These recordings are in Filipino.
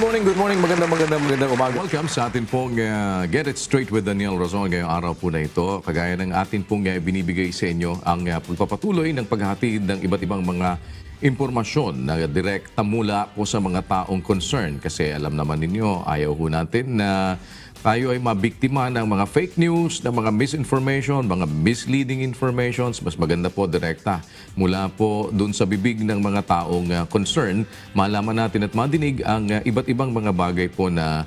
magandang umaga. Welcome sa atin pong Get It Straight with Daniel Razon ngayong araw po na ito. Kagaya ng atin pong binibigay sa inyo ang pagpapatuloy ng paghahatid ng iba't ibang mga impormasyon na direkta mula po sa mga taong concern. Kasi alam naman ninyo, ayaw ho natin na tayo ay mabiktima ng mga fake news, ng mga misinformation, mga misleading informations. Mas maganda po direkta mula po dun sa bibig ng mga taong concern. Malaman natin at madinig ang iba't ibang mga bagay po na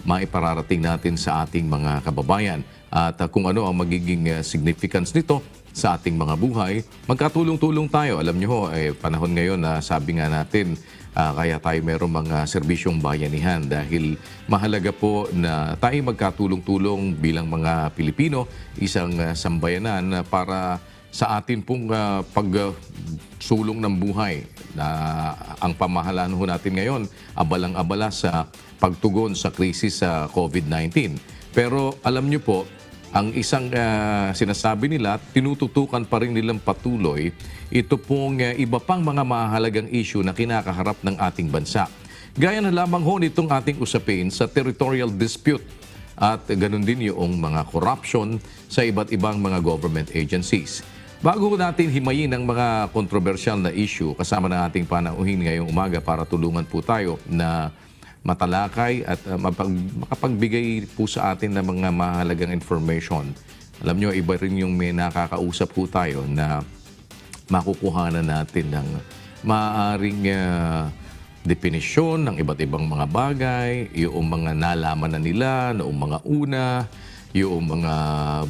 maipararating natin sa ating mga kababayan. At kung ano ang magiging significance nito sa ating mga buhay, magkatulong-tulong tayo. Alam niyo ho, panahon ngayon na sabi nga natin, kaya tayo mayroong mga serbisyong bayanihan dahil mahalaga po na tayo magkatulong-tulong bilang mga Pilipino, isang sambayanan para sa atin pong pagsulong ng buhay na ang pamahalaan ho natin ngayon, abalang-abala sa pagtugon sa krisis sa COVID-19. Pero alam niyo po, ang isang sinasabi nila, tinututukan pa rin nilang patuloy ito pong iba pang mga mahalagang issue na kinakaharap ng ating bansa. Gaya na lamang ho nitong ating usapin sa territorial dispute at ganun din yung mga corruption sa iba't ibang mga government agencies. Bago natin himayin ang mga kontrobersyal na issue, kasama ng ating panauhin ngayong umaga para tulungan po tayo na matalakay at makapagbigay po sa atin ng mga mahalagang information. Alam nyo, iba rin yung may nakakausap po tayo na makukuhanan natin ng maaaring definisyon ng iba't ibang mga bagay, yung mga nalaman na nila noong mga una, yung mga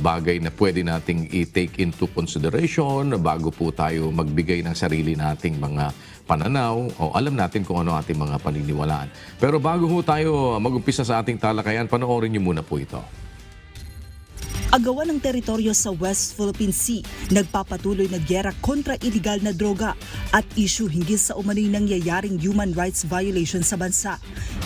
bagay na pwede nating i-take into consideration bago po tayo magbigay ng sarili nating mga pananaw o alam natin kung ano ating mga paniniwalaan. Pero bago ho tayo mag-umpisa sa ating talakayan, panoorin niyo muna po ito. Agawan ng teritoryo sa West Philippine Sea, nagpapatuloy na giyera kontra iligal na droga at issue hinggil sa umano'y nangyayaring human rights violation sa bansa.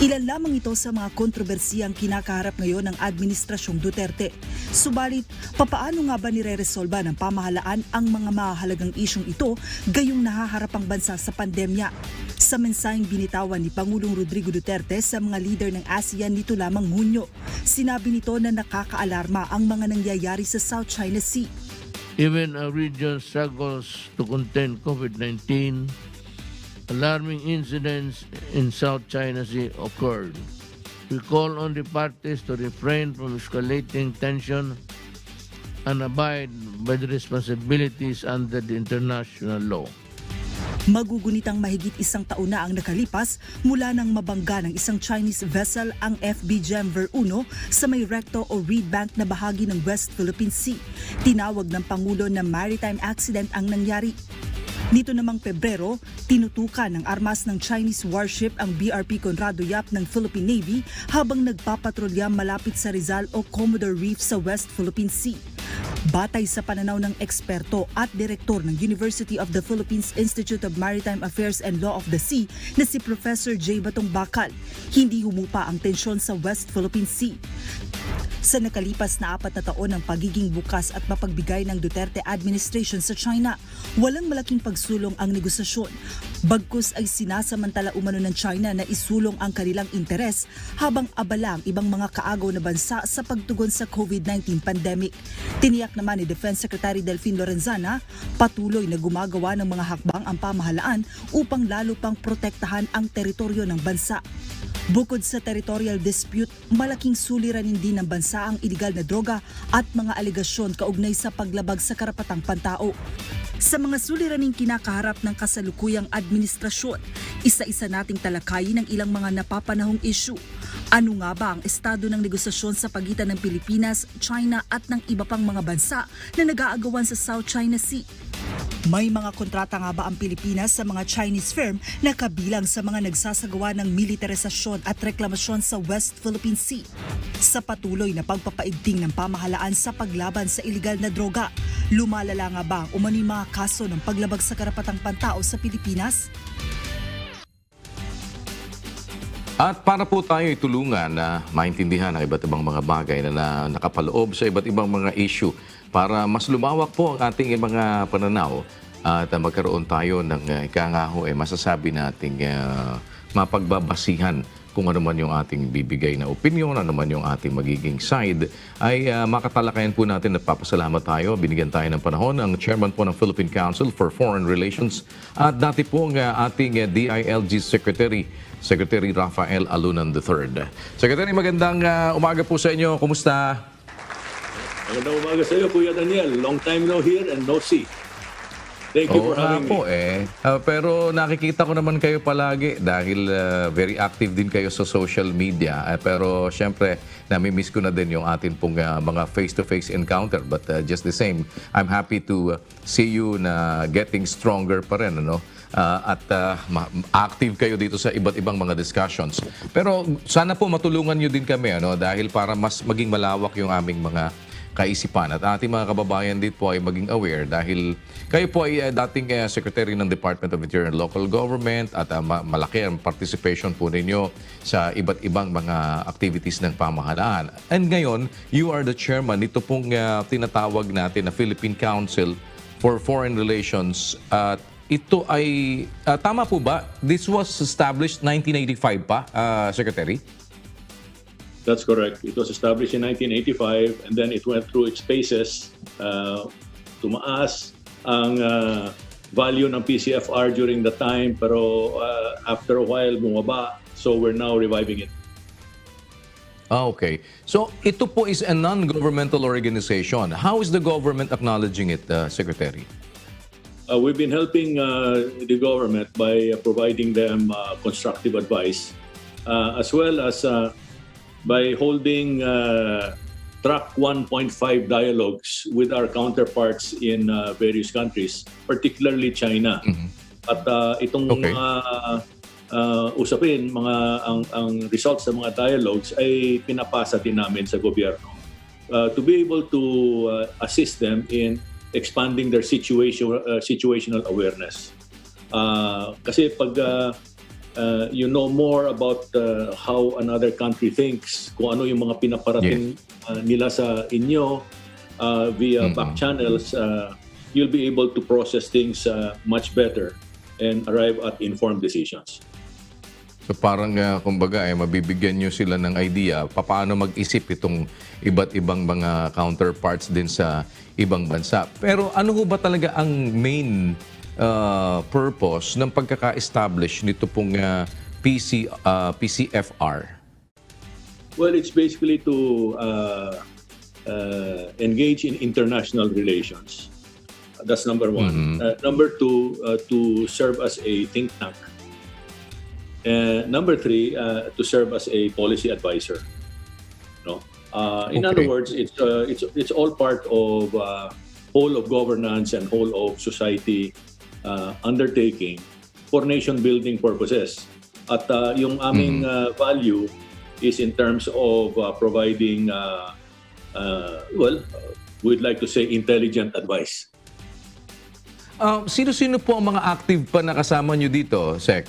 Ilan lamang ito sa mga kontrobersiyang kinakaharap ngayon ng Administrasyong Duterte. Subalit, papaano nga ba nire-resolba ng pamahalaan ang mga mahalagang isyong ito gayong nahaharap ang bansa sa pandemya? Sa mensaheng binitawan ni Pangulong Rodrigo Duterte sa mga leader ng ASEAN nito lamang Hunyo, sinabi nito na nakakaalarma ang mga nangyayari sa South China Sea. Even our region struggles to contain COVID-19, alarming incidents in South China Sea occurred. We call on the parties to refrain from escalating tension and abide by the responsibilities under the international law. Magugunitang mahigit isang taon na ang nakalipas mula nang mabangga ng isang Chinese vessel ang FB Gemver 1 sa may recto o reed bank na bahagi ng West Philippine Sea. Tinawag ng Pangulo na maritime accident ang nangyari. Nito namang Pebrero, tinutukan ng armas ng Chinese warship ang BRP Conrado Yap ng Philippine Navy habang nagpapatrolya malapit sa Rizal o Commodore Reef sa West Philippine Sea. Batay sa pananaw ng eksperto at direktor ng University of the Philippines Institute of Maritime Affairs and Law of the Sea na si Professor J. Batong Bakal, hindi humupa ang tensyon sa West Philippine Sea. Sa nakalipas na 4 na taon ng pagiging bukas at mapagbigay ng Duterte administration sa China, walang malaking pagsulong ang negosasyon. Bagkus ay sinasamantala umano ng China na isulong ang kanilang interes habang abala ang ibang mga kaagaw na bansa sa pagtugon sa COVID-19 pandemic. Tiniyak naman ni Defense Secretary Delfin Lorenzana, patuloy na gumagawa ng mga hakbang ang pamahalaan upang lalo pang protektahan ang teritoryo ng bansa. Bukod sa territorial dispute, malaking suliranin din ng bansa ang iligal na droga at mga alegasyon kaugnay sa paglabag sa karapatang pantao. Sa mga suliraning kinakaharap ng kasalukuyang administrasyon, isa-isa nating talakayin ang ilang mga napapanahong issue. Ano nga ba ang estado ng negosasyon sa pagitan ng Pilipinas, China at ng iba pang mga bansa na nag-aagawan sa South China Sea? May mga kontrata nga ba ang Pilipinas sa mga Chinese firm na kabilang sa mga nagsasagawa ng militarisasyon at reklamasyon sa West Philippine Sea? Sa patuloy na pagpapaigting ng pamahalaan sa paglaban sa iligal na droga, lumalala nga ba ang umano'y mga kaso ng paglabag sa karapatang pantao sa Pilipinas? At para po tayo itulungan na maintindihan ang iba't ibang mga bagay na nakapaloob sa iba't ibang mga issue para mas lumawak po ang ating mga pananaw at magkaroon tayo ng masasabi nating mapagbabasihan kung ano man yung ating bibigay na opinion, ano man yung ating magiging side, ay makatalakayan po natin at papasalamat tayo. Binigyan tayo ng panahon ang chairman po ng Philippine Council for Foreign Relations at dati po ang ating DILG Secretary Rafael Alunan III. Secretary, magandang umaga po sa inyo. Kumusta? Magandang umaga sa iyo, Kuya Daniel. Long time no hear and no see. Thank you for having me. Pero nakikita ko naman kayo palagi dahil very active din kayo sa social media. Pero syempre, nami-miss ko na din yung atin pong mga face-to-face encounter. But just the same, I'm happy to see you na getting stronger pa rin. Ano? Active kayo dito sa iba't ibang mga discussions. Pero sana po matulungan nyo din kami dahil para mas maging malawak yung aming mga kaisipan at ating mga kababayan dito po ay maging aware dahil kayo po ay dating Secretary ng Department of Interior and Local Government at malaki ang participation po ninyo sa iba't ibang mga activities ng pamahalaan. And ngayon, you are the chairman nito pong tinatawag natin na Philippine Council for Foreign Relations. Ito ay, tama po ba? This was established 1985 pa, Secretary? That's correct. It was established in 1985 and then it went through its phases. Tumaas ang value ng PCFR during the time pero after a while bumaba. So we're now reviving it. Okay. So ito po is a non-governmental organization. How is the government acknowledging it, Secretary? We've been helping the government by providing them constructive advice as well as by holding track 1.5 dialogues with our counterparts in various countries, particularly China. Mm-hmm. At itong mga usapin, ang results sa mga dialogues ay pinapasa din namin sa gobyerno to be able to assist them in expanding their situational awareness. Kasi pag you know more about how another country thinks, kung ano yung mga pinaparating nila sa inyo via back channels, you'll be able to process things much better and arrive at informed decisions. So parang kumbaga mabibigyan nyo sila ng idea paano mag-isip itong iba't ibang mga counterparts din sa ibang bansa. Pero ano ho ba talaga ang main purpose ng pagkaka-establish nito pong PCFR? Well, it's basically to engage in international relations. That's number one. Number two, to serve as a think tank. Number three, to serve as a policy advisor. No? In other words, it's all part of whole of governance and whole of society undertaking for nation-building purposes. At yung aming value is in terms of providing, we'd like to say intelligent advice. Sino-sino po ang mga active pa na kasama nyo dito, Sec?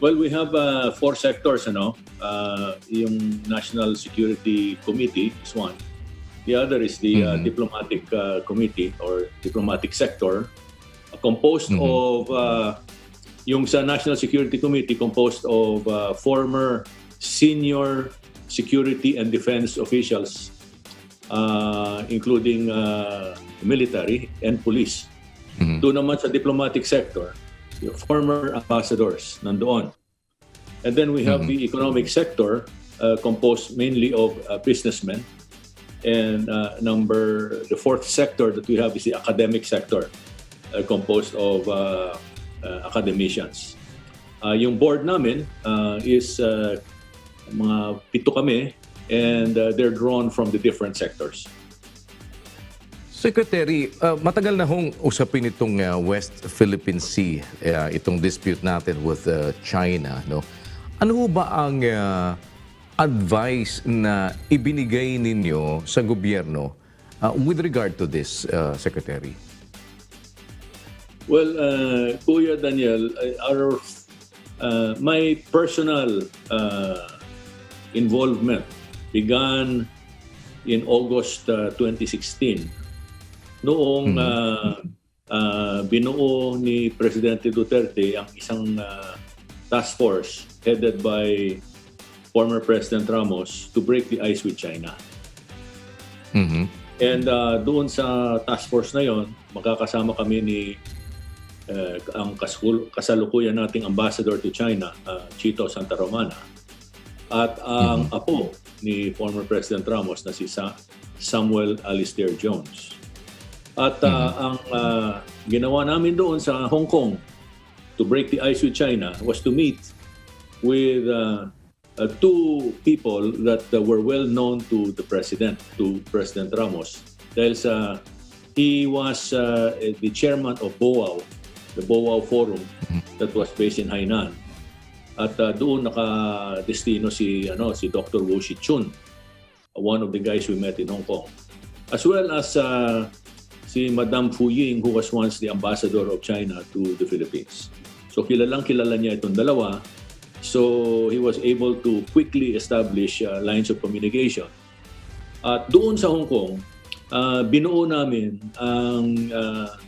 Well, we have 4 sectors. Yung National Security Committee is one. The other is the Diplomatic Committee or Diplomatic Sector. Composed of, yung sa National Security Committee, composed of former senior security and defense officials, including military and police. Doon naman sa diplomatic sector, yung former ambassadors nandoon. And then we have the economic sector, composed mainly of businessmen. And the fourth sector that we have is the academic sector, composed of academicians. Yung board namin is mga 7 kami and they're drawn from the different sectors. Secretary, matagal na hong usapin itong West Philippine Sea, itong dispute natin with China. No? Ano ba ang advice na ibinigay ninyo sa gobyerno with regard to this, Secretary? Well, Kuya Daniel, my personal involvement began in August 2016. Noong binuo ni Presidente Duterte ang isang task force headed by former President Ramos to break the ice with China. And doon sa task force na yon, magkakasama kami ni ang kasalukuyan nating ambassador to China, Chito Santa Romana, at ang apo ni former President Ramos na si Samuel Alistair Jones. At ang ginawa namin doon sa Hong Kong to break the ice with China was to meet with two people that were well known to the President, to President Ramos. Dahil he was the chairman of BOAO, the BOAO Forum that was based in Hainan. At doon nakadestino si Dr. Wu Shichun, one of the guys we met in Hong Kong. As well as si Madame Fu Ying, who was once the ambassador of China to the Philippines. So kilala niya itong dalawa. So he was able to quickly establish lines of communication. At doon sa Hong Kong, binuo namin ang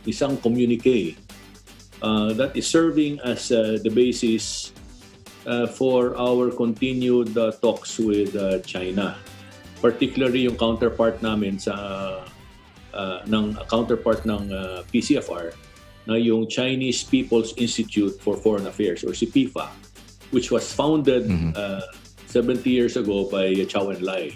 isang communique that is serving as the basis for our continued talks with China. Particularly yung counterpart namin ng PCFR na yung Chinese People's Institute for Foreign Affairs or si PIFA, which was founded 70 years ago by Chow Enlai.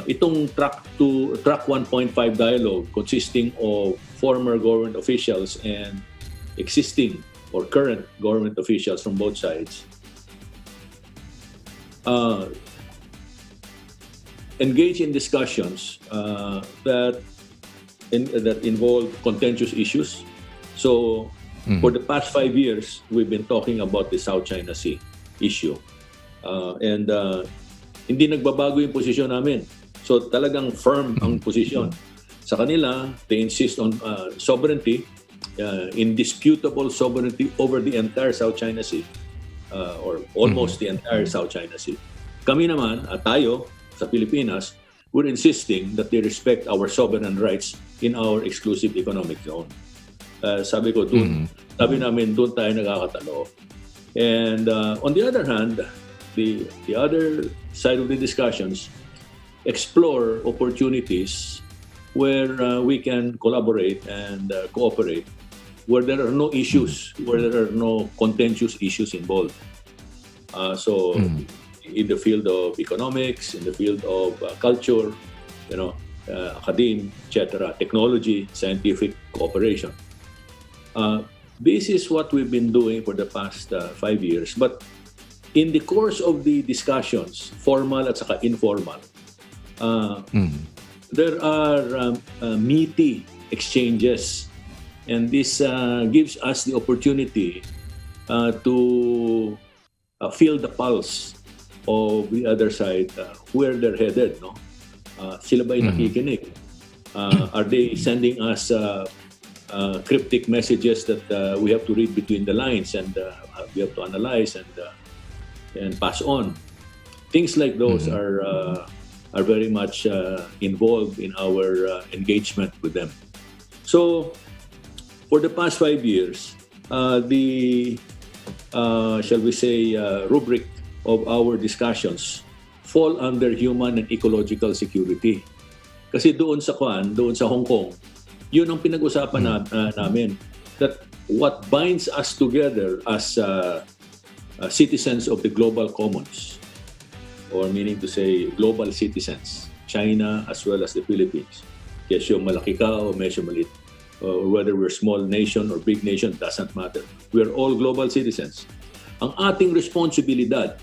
Itong track 1.5 dialogue consisting of former government officials and existing or current government officials from both sides engage in discussions that involve contentious issues. So for the past 5 years, we've been talking about the South China Sea issue. And hindi nagbabago yung posisyon namin. So talagang firm ang posisyon. Sa kanila, they insist on sovereignty, indisputable sovereignty over the entire South China Sea, or almost the entire South China Sea. Kami naman, tayo sa Pilipinas, we're insisting that they respect our sovereign rights in our exclusive economic zone. Sabi ko, sabi namin, doon tayo nagkakatalo. And on the other hand, the other side of the discussions explore opportunities where we can collaborate and cooperate, where there are no issues, where there are no contentious issues involved. In the field of economics, in the field of culture, academia, etc., technology, scientific cooperation. This is what we've been doing for the past 5 years. But in the course of the discussions, formal at saka informal, there are meaty exchanges. And this gives us the opportunity to feel the pulse of the other side, where they're headed. No? Sila ba'y nakikinig? Are they sending us cryptic messages that we have to read between the lines and we have to analyze and pass on? Things like those are very much involved in our engagement with them. So, for the past 5 years, shall we say, rubric of our discussions fall under human and ecological security. Kasi doon sa Hong Kong, yun ang pinag-usapan namin, that what binds us together as citizens of the global commons, or meaning to say global citizens, China as well as the Philippines. Yes, yung malaki ka o medyo maliit, or whether we're small nation or big nation, doesn't matter. We're all global citizens. Ang ating responsibilidad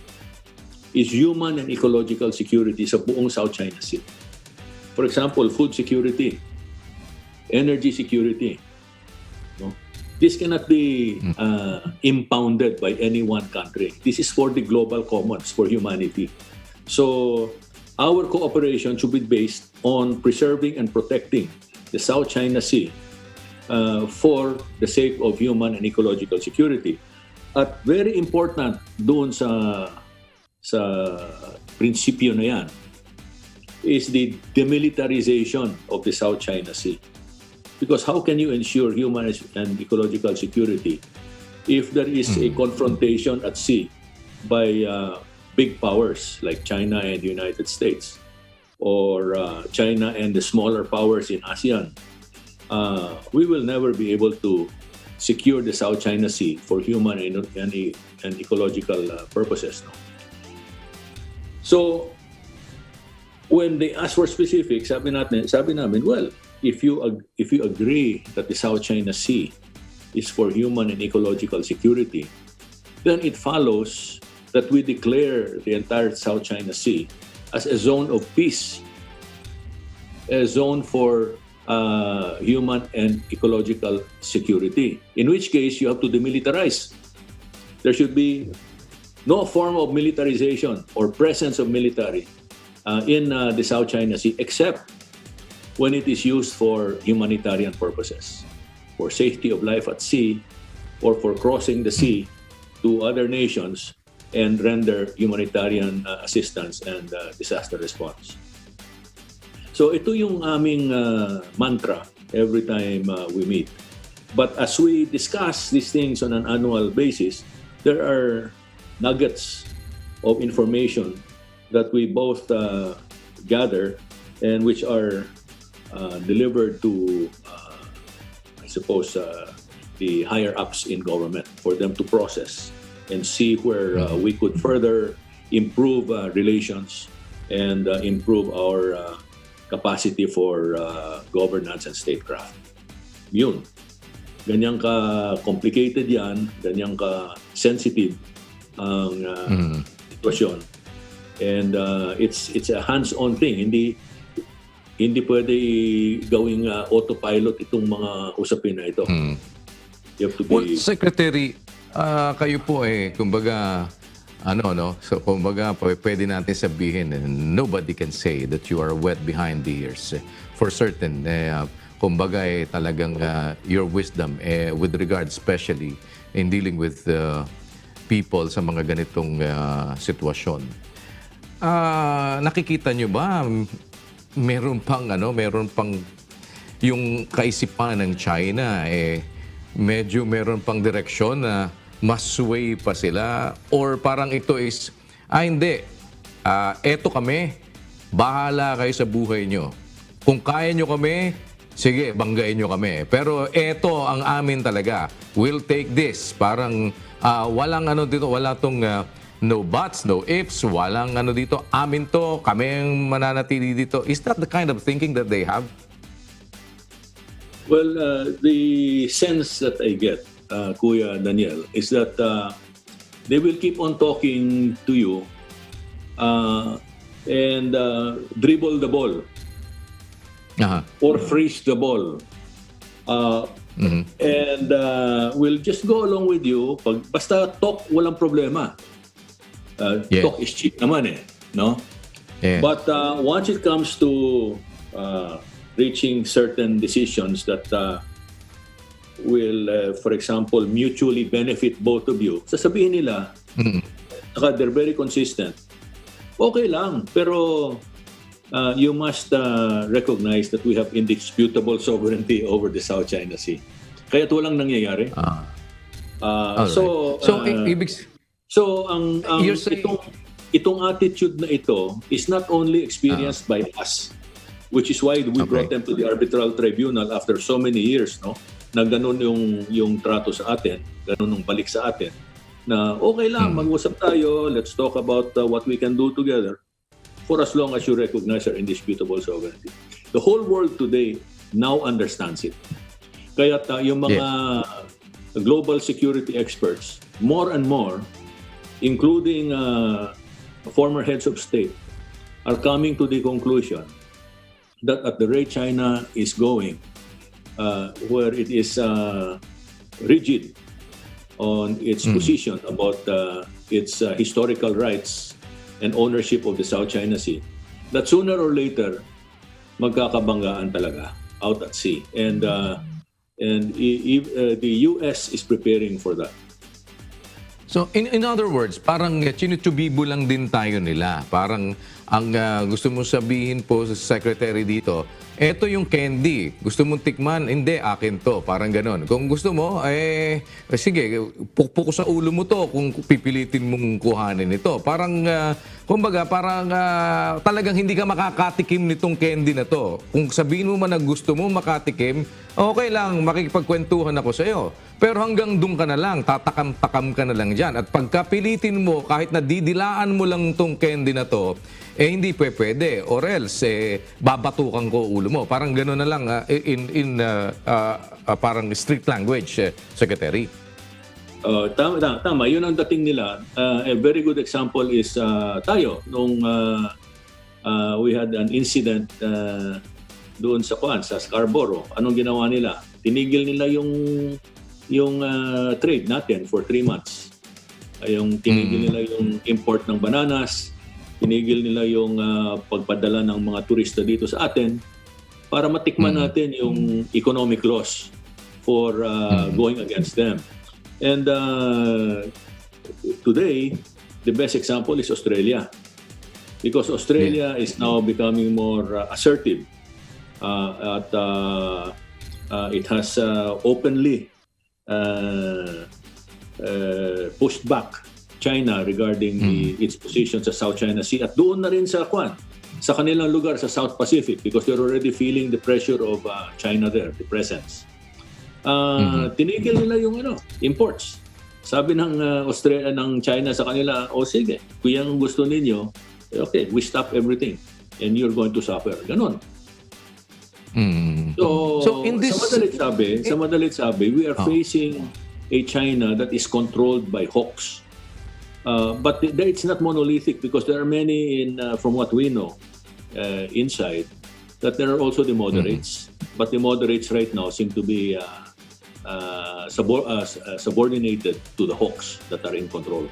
is human and ecological security sa buong South China Sea. For example, food security, energy security. No? This cannot be impounded by any one country. This is for the global commons, for humanity. So our cooperation should be based on preserving and protecting the South China Sea for the sake of human and ecological security. At very important doon sa prinsipyo na yan is the demilitarization of the South China Sea. Because how can you ensure human and ecological security if there is a confrontation at sea by big powers like China and the United States, or China and the smaller powers in ASEAN, we will never be able to secure the South China Sea for human and ecological purposes. No? So, when they ask for specifics, sabi namin, well, if you agree that the South China Sea is for human and ecological security, then it follows that we declare the entire South China Sea as a zone of peace, a zone for human and ecological security, in which case you have to demilitarize. There should be no form of militarization or presence of military in the South China Sea, except when it is used for humanitarian purposes, for safety of life at sea, or for crossing the sea to other nations and render humanitarian assistance and disaster response. So ito yung aming mantra every time we meet. But as we discuss these things on an annual basis, there are nuggets of information that we both gather and which are delivered to, I suppose, the higher-ups in government for them to process and see where we could further improve relations and improve our capacity for governance and statecraft. Yun. Ganyang ka-complicated yan, ganyang ka-sensitive ang sitwasyon. And it's a hands-on thing. Hindi pwede gawing autopilot itong mga usapin na ito. You have to be... Well, Secretary, kayo po kumbaga, so kumbaga pwede natin sabihin, nobody can say that you are wet behind the ears. For certain, kumbaga talagang your wisdom with regard especially in dealing with people sa mga ganitong sitwasyon. Nakikita nyo ba meron pang yung kaisipan ng China medyo meron pang direksyon na mas sway pa sila, or parang ito is hindi, eto kami, bahala kayo sa buhay nyo, kung kaya nyo kami, sige, banggain nyo kami, pero eto ang amin talaga, we'll take this, parang walang dito, wala tong no buts, no ifs, walang dito, amin to, kami ang mananatili dito. Is that the kind of thinking that they have? Well, the sense that I get, Kuya Daniel, is that they will keep on talking to you and dribble the ball or freeze the ball. And we'll just go along with you. Basta talk, walang problema. Talk is cheap naman no? Yeah. But once it comes to reaching certain decisions that will, for example, mutually benefit both of you, sasabihin nila, saka they're very consistent, okay lang, pero you must recognize that we have indisputable sovereignty over the South China Sea. Kaya't walang nangyayari. So ang itong attitude na ito is not only experienced by us, which is why we brought them to the arbitral tribunal after so many years, no? Na ganun yung trato sa atin, ganun yung balik sa atin, na okay lang, mag-usap tayo, let's talk about what we can do together for as long as you recognize our indisputable sovereignty. The whole world today now understands it. Kaya yung mga global security experts, more and more, including former heads of state, are coming to the conclusion that at the rate China is going, where it is rigid on its position about its historical rights and ownership of the South China Sea, that sooner or later, magkakabanggaan talaga out at sea. And the US is preparing for that. So in other words, parang chinutubibo lang din tayo nila. Parang ang gusto mo sabihin po sa secretary dito, eto yung candy. Gusto mong tikman? Hindi, akin to. Parang ganon. Kung gusto mo, sige, pukpuk sa ulo mo to kung pipilitin mong kuhanin ito. Parang, kumbaga, parang talagang hindi ka makakatikim nitong candy na to. Kung sabihin mo man na gusto mo makatikim, okay lang, makikipagkwentuhan ako sa'yo. Pero hanggang doon ka na lang, tatakam-takam ka na lang dyan. At pagkapilitin mo, kahit na didilaan mo lang tong candy na to, hindi pwede. Or else, babatukan ko ulo mo. Parang gano'n na lang parang street language, Secretary. Tama. Yun ang dating nila. A very good example is tayo. Nung we had an incident doon sa Scarborough. Anong ginawa nila? Tinigil nila yung trade natin for 3 months. Tinigil nila yung import ng bananas, tinigil nila yung pagpadala ng mga turista dito sa atin para matikman natin yung economic loss for going against them. And today, the best example is Australia. Because Australia is now becoming more assertive at it has openly pushed back China regarding its position sa South China Sea at doon na rin sa kanilang lugar sa South Pacific because they're already feeling the pressure of China there, the presence. Tinigil nila yung imports. Sabi ng Australia, ng China sa kanila, sige, kung yung gusto ninyo, okay, we stop everything and you're going to suffer. Ganon. So in this, sa madalit sabi, we are facing a China that is controlled by hawks. But it's not monolithic because there are many from what we know inside that there are also the moderates. But the moderates right now seem to be subordinated to the hawks that are in control.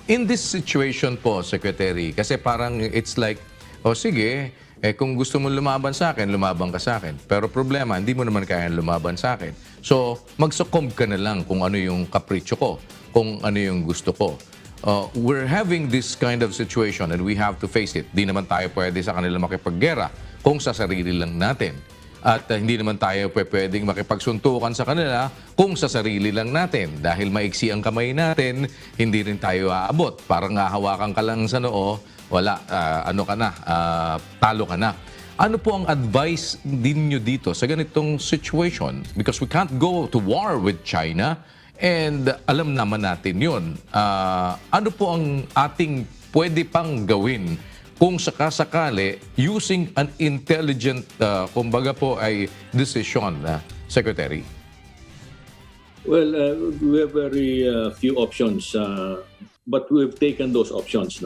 In this situation po, Secretary, kasi parang it's like, sige, kung gusto mo lumaban sa akin, lumaban ka sa akin. Pero problema, hindi mo naman kaya lumaban sa akin. So, magsuccumb ka na lang kung ano yung kapritsyo ko, kung ano yung gusto ko. We're having this kind of situation and we have to face it. Di naman tayo pwede sa kanila makipaggera kung sa sarili lang natin. At hindi naman tayo pwedeng makipagsuntukan sa kanila kung sa sarili lang natin. Dahil maiksi ang kamay natin, hindi rin tayo aabot. Parang hahawakan ka lang sa noo, wala, talo ka na. Ano po ang advice din nyo dito sa ganitong situation? Because we can't go to war with China and alam naman natin yun. Ano po ang ating pwede pang gawin kung sakasakali using an intelligent, kumbaga po ay decision, Secretary? Well, we have very few options, but we've taken those options.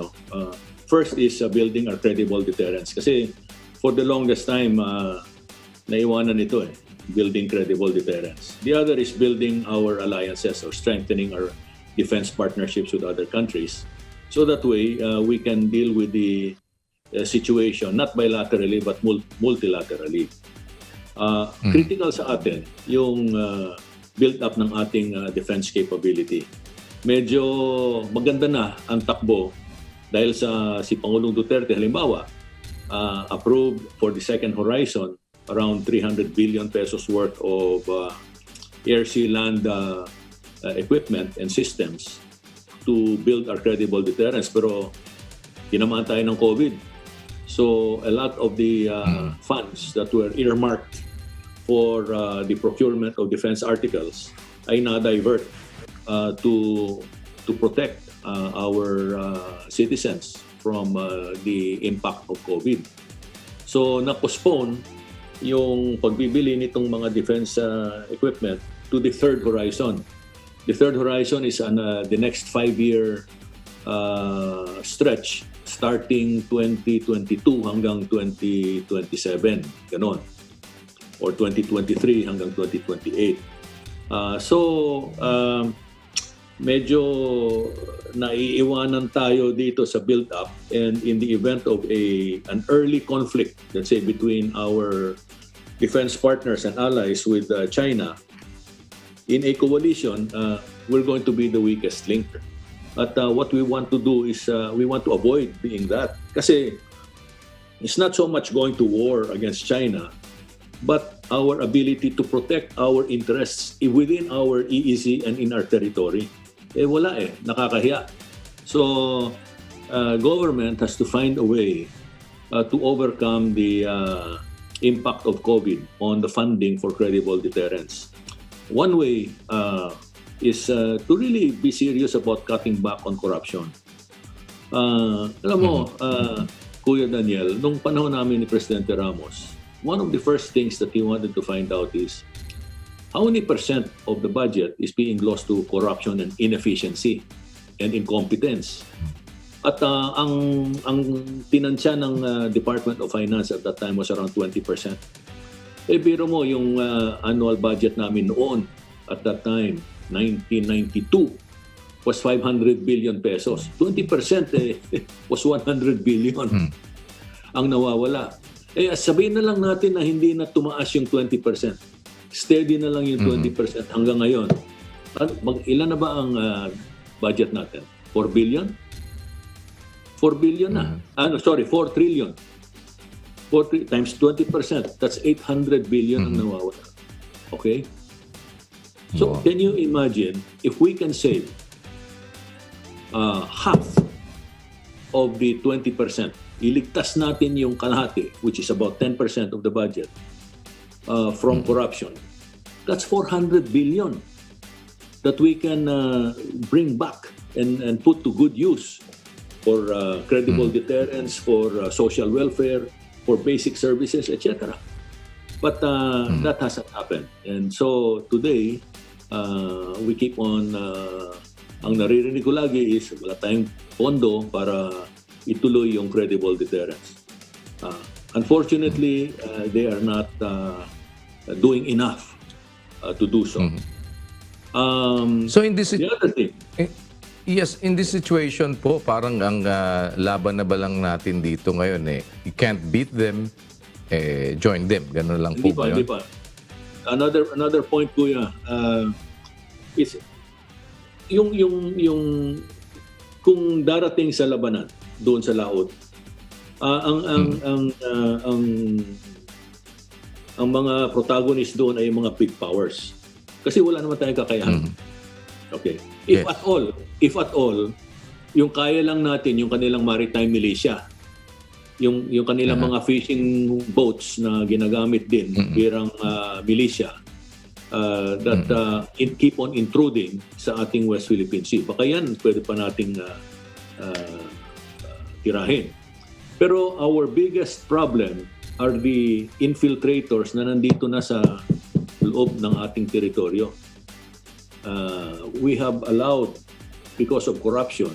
First is building our credible deterrence. Kasi for the longest time, naiwanan ito building credible deterrence. The other is building our alliances or strengthening our defense partnerships with other countries. So that way, we can deal with the situation, not bilaterally, but multilaterally. Critical sa atin, yung build-up ng ating defense capability. Medyo maganda na ang takbo dahil si Pangulong Duterte, halimbawa, approved for the second horizon around 300 billion pesos worth of air, sea, land equipment and systems to build our credible deterrence. Pero tinamaan tayo ng COVID. So a lot of the funds that were earmarked for the procurement of defense articles ay na-divert to protect our citizens from the impact of COVID. So na-postpone yung pagbibili nitong mga defense equipment to the third horizon. The third horizon is on the next 5-year stretch starting 2022 hanggang 2027, ganon. Or 2023 hanggang 2028. Medyo naiiwanan tayo dito sa build-up, and in the event of an early conflict, let's say between our defense partners and allies with China, in a coalition, we're going to be the weakest link. At what we want to do is we want to avoid being that. Kasi It's not so much going to war against China, but our ability to protect our interests within our EEZ and in our territory. Wala nakakahiya. So, government has to find a way to overcome the impact of COVID on the funding for credible deterrence. One way is to really be serious about cutting back on corruption. Alam mo, Kuya Daniel, nung panahon namin ni Presidente Ramos, one of the first things that he wanted to find out is how many percent of the budget is being lost to corruption and inefficiency and incompetence. At ang tinansya ng Department of Finance at that time was around 20%. Biro mo yung annual budget namin noon at that time, 1992, was 500 billion pesos. 20% was 100 billion ang nawawala. Sabihin na lang natin na hindi na tumaas yung 20%. Steady na lang yung 20% hanggang ngayon. Ilan na ba ang budget natin? 4 billion? 4 billion na. 4 trillion. 4 times 20%. That's 800 billion ang nawawala. Okay? So, can you imagine if we can save half of the 20%, iligtas natin yung kalahati, which is about 10% of the budget, from corruption. That's 400 billion that we can bring back and put to good use for credible deterrence, for social welfare, for basic services, etc. But that hasn't happened. And so today, we keep on, ang naririnig ko lagi is wala tayong pondo para ituloy yung credible deterrence. Unfortunately, they are not doing enough to do so. So in this The other thing, yes, in this situation po, parang ang laban na ba lang natin dito ngayon you can't beat them, join them. Ganun lang po ba yun? Hindi pa. Another point, Kuya, is yung kung darating sa labanan doon sa laot, ang mga protagonist doon ay mga big powers. Kasi wala naman tayong kakayahan. Okay. If at all, yung kaya lang natin yung kanilang maritime militia, yung kanilang mga fishing boats na ginagamit din birang militia, that keep on intruding sa ating West Philippine Sea. Baka yan, pwede pa nating tirahin. Pero our biggest problem are the infiltrators na nandito na sa loob ng ating teritoryo. We have allowed, because of corruption,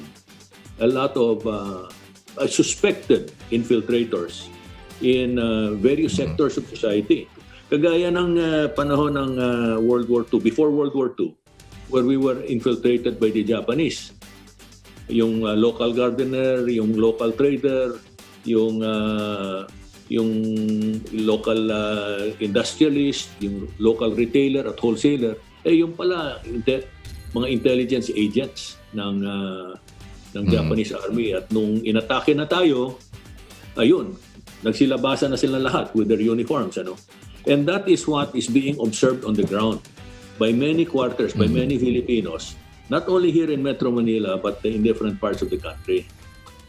a lot of suspected infiltrators in various sectors of society. Kagaya ng panahon ng World War II, before World War II, where we were infiltrated by the Japanese. Yung local gardener, yung local trader, yung local industrialist, yung local retailer at wholesaler, yung pala mga intelligence agents ng Japanese Army. At nung inatake na tayo, ayun, nagsilabasan na sila lahat with their uniforms. And that is what is being observed on the ground by many quarters, by many Filipinos, not only here in Metro Manila, but in different parts of the country.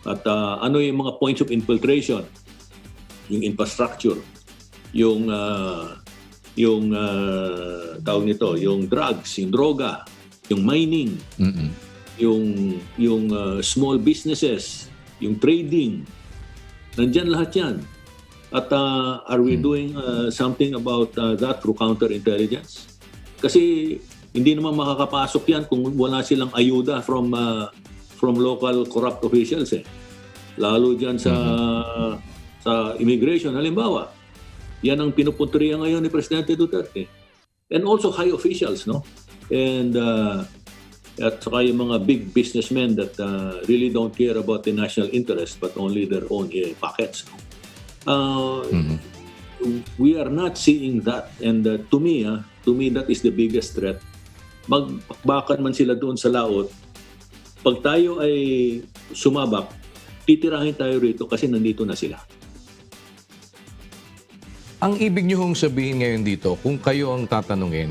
At ano yung mga points of infiltration? Yung infrastructure, yung tawag nito, yung drugs, yung droga, yung mining, yung small businesses, yung trading. Nandyan lahat yan. At are we doing something about that through counterintelligence? Kasi hindi naman makakapasok yan kung wala silang ayuda from local corrupt officials. Lalo dyan sa immigration. Halimbawa, yan ang pinupunteriya ngayon ni Presidente Duterte. And also high officials, no? And at saka yung mga big businessmen that really don't care about the national interest but only their own pockets. We are not seeing that, and to me that is the biggest threat. Magbakbakan man sila doon sa laot, pag tayo ay sumabak, titirahin tayo rito kasi nandito na sila. ang ibig nyo hong sabihin ngayon dito, kung kayo ang tatanungin,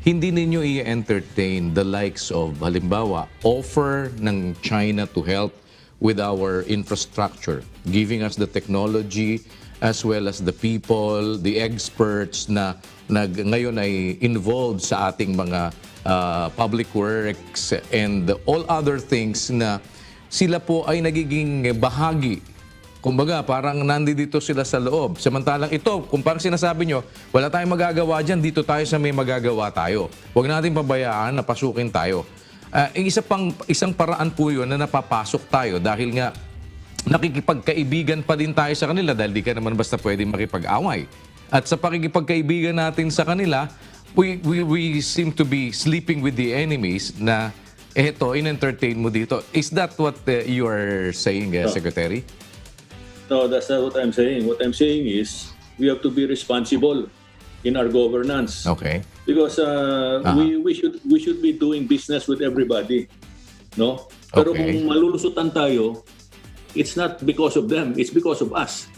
hindi ninyo i-entertain the likes of, halimbawa, offer ng China to help with our infrastructure, giving us the technology as well as the people, the experts na ngayon ay involved sa ating mga public works and all other things na sila po ay nagiging bahagi. Kumbaga, parang nandito sila sa loob. Samantalang ito, kung parang sinasabi nyo, wala tayong magagawa dyan, dito tayo sa may magagawa tayo. Huwag natin pabayaan na pasukin tayo. Isang paraan po yun na napapasok tayo dahil nga nakikipagkaibigan pa din tayo sa kanila dahil di ka naman basta pwede makipag-away. At sa pakikipagkaibigan natin sa kanila, we seem to be sleeping with the enemies na eto, in-entertain mo dito. Is that what you are saying, Secretary? No, that's not what I'm saying. What I'm saying is we have to be responsible in our governance. Okay. Because we should be doing business with everybody, no? Pero Okay. kung malulusutan tayo, it's not because of them, it's because of us.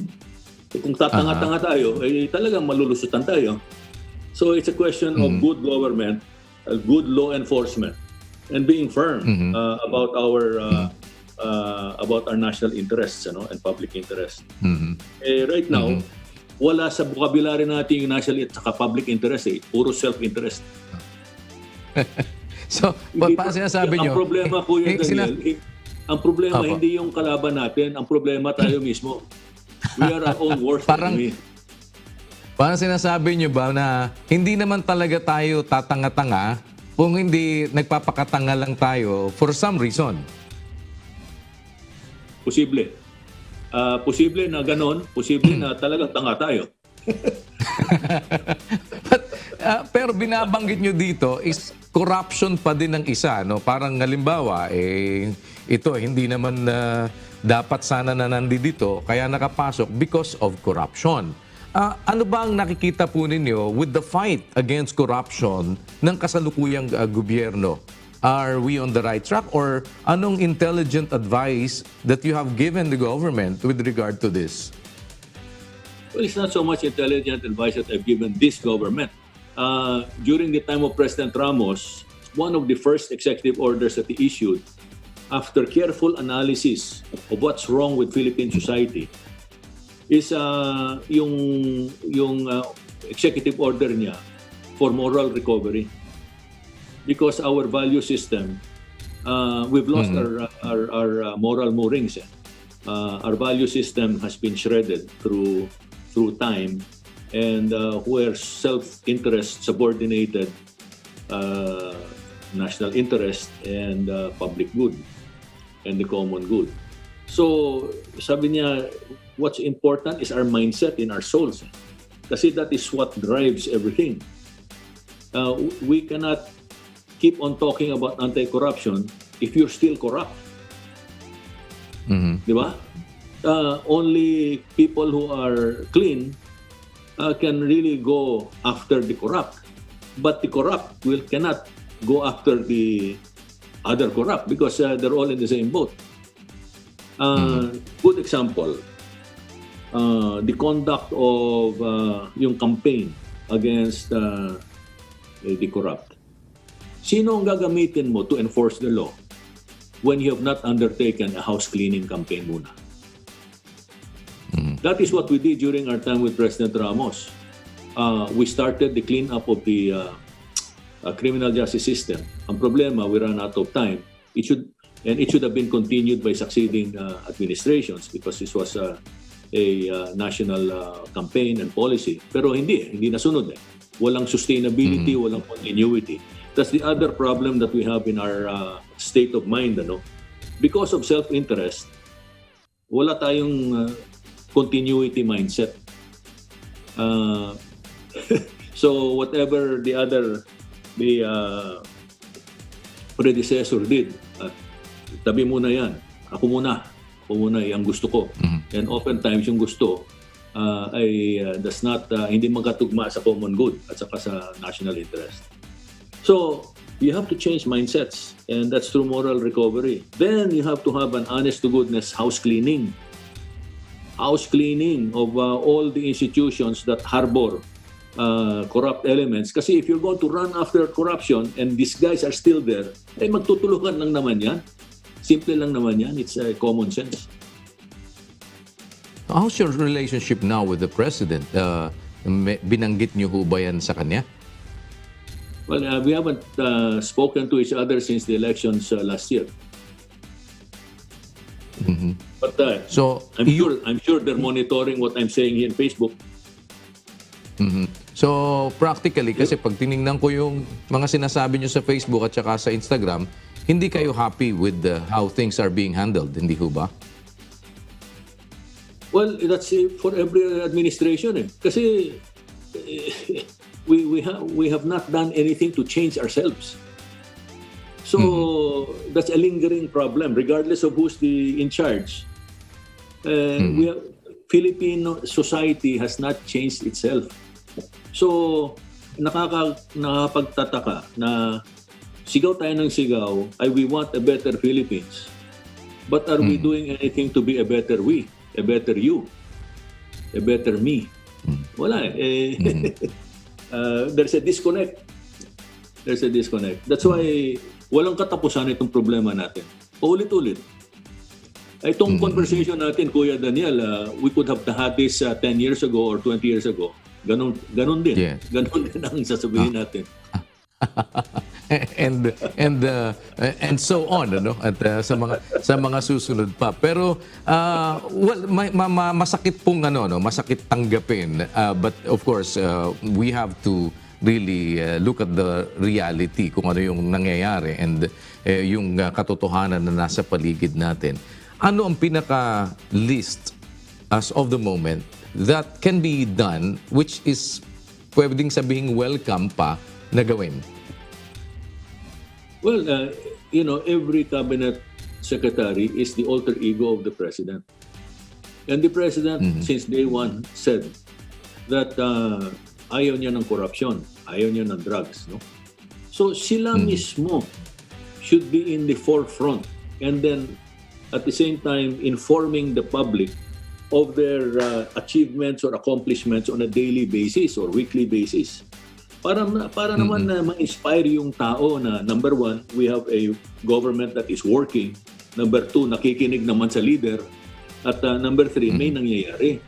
Kung tatanga-tanga tayo, eh talagang malulusutan tayo. So it's a question of good government, good law enforcement, and being firm about our national interests, and public interests. Right now, wala sa vocabulary natin yung national at saka public interest, puro self-interest. So, paano sinasabi nyo? Ang problema, Kuya Daniel, ang problema Apo. hindi yung kalaban natin, ang problema tayo mismo. We are our own worst enemy. Parang sinasabi nyo ba na hindi naman talaga tayo tatanga-tanga kung hindi nagpapakatanga lang tayo for some reason? Posible. Posible na ganon, posible na talagang tanga tayo. Pero binabanggit nyo dito is corruption pa din ng isa, no? Parang halimbawa, ito hindi naman dapat sana na nandito kaya nakapasok because of corruption. Ano ba ang nakikita po ninyo with the fight against corruption ng kasalukuyang gobyerno? Are we on the right track or anong intelligent advice that you have given the government with regard to this? Well, it's not so much intelligent advice that I've given this government. During the time of President Ramos, one of the first executive orders that he issued, after careful analysis of what's wrong with Philippine society, is yung executive order niya for moral recovery. Because our value system, we've lost our moral moorings. Our value system has been shredded through time, and where self-interest subordinated national interest and public good and the common good. So, sabi niya, what's important is our mindset in our souls. Kasi that is what drives everything. We cannot keep on talking about anti-corruption if you're still corrupt. Di ba? Only people who are clean can really go after the corrupt. But the corrupt cannot go after the other corrupt because they're all in the same boat. Good example, the conduct of yung campaign against the corrupt. Sino ang gagamitin mo to enforce the law when you have not undertaken a house cleaning campaign muna? That is what we did during our time with President Ramos. We started the cleanup of the criminal justice system. Ang problema, we ran out of time. It should have been continued by succeeding administrations because this was a national campaign and policy. Pero hindi nasunod. Walang sustainability, walang continuity. That's the other problem that we have in our state of mind. Because of self-interest, wala tayong continuity mindset. So whatever the predecessor did, tabi muna yan. Ako muna ang gusto ko. And oftentimes yung gusto ay does not hindi magkatugma sa common good at saka sa national interest. So you have to change mindsets, and that's through moral recovery. Then you have to have an honest to goodness house cleaning. house cleaning of all the institutions that harbor corrupt elements. Kasi if you're going to run after corruption and these guys are still there, magtutulungan lang naman yan. Simple lang naman yan. It's common sense. How's your relationship now with the president? Binanggit niyo ho ba yan sa kanya? Well, we haven't spoken to each other since the elections last year. But So, I'm sure they're monitoring what I'm saying here in Facebook. So, practically, kasi pag tinignan ko yung mga sinasabi nyo sa Facebook at saka sa Instagram, hindi kayo happy with how things are being handled, hindi ho ba? Well, that's for every administration. Kasi we have not done anything to change ourselves. So that's a lingering problem, regardless of who's in charge. Philippine society has not changed itself. So nakapagtataka na sigaw tayo ng sigaw, we want a better Philippines. But are we doing anything to be a better we, a better you, a better me? Wala there's a disconnect. There's a disconnect. That's why walang katapusan itong problema natin. Paulit-ulit. Itong conversation natin, Kuya Daniel, we could have had this 10 years ago or 20 years ago. Ganon din. Yeah. Ganon din ang sasabihin natin. and so on, ano? At sa mga susunod pa. Pero masakit pong masakit tanggapin. But of course, we have to really look at the reality kung ano yung nangyayari and yung katotohanan na nasa paligid natin. Ano ang pinaka-list as of the moment that can be done which is pwedeng sabihing welcome pa na gawin? Well, every cabinet secretary is the alter ego of the president. And the president, since day one, said that ayaw niya ng corruption, ayaw niya ng drugs. No? So sila mismo should be in the forefront and then at the same time informing the public of their achievements or accomplishments on a daily basis or weekly basis. Para naman na ma-inspire yung tao na number one, we have a government that is working. Number two, nakikinig naman sa leader. At number three, may nangyayari.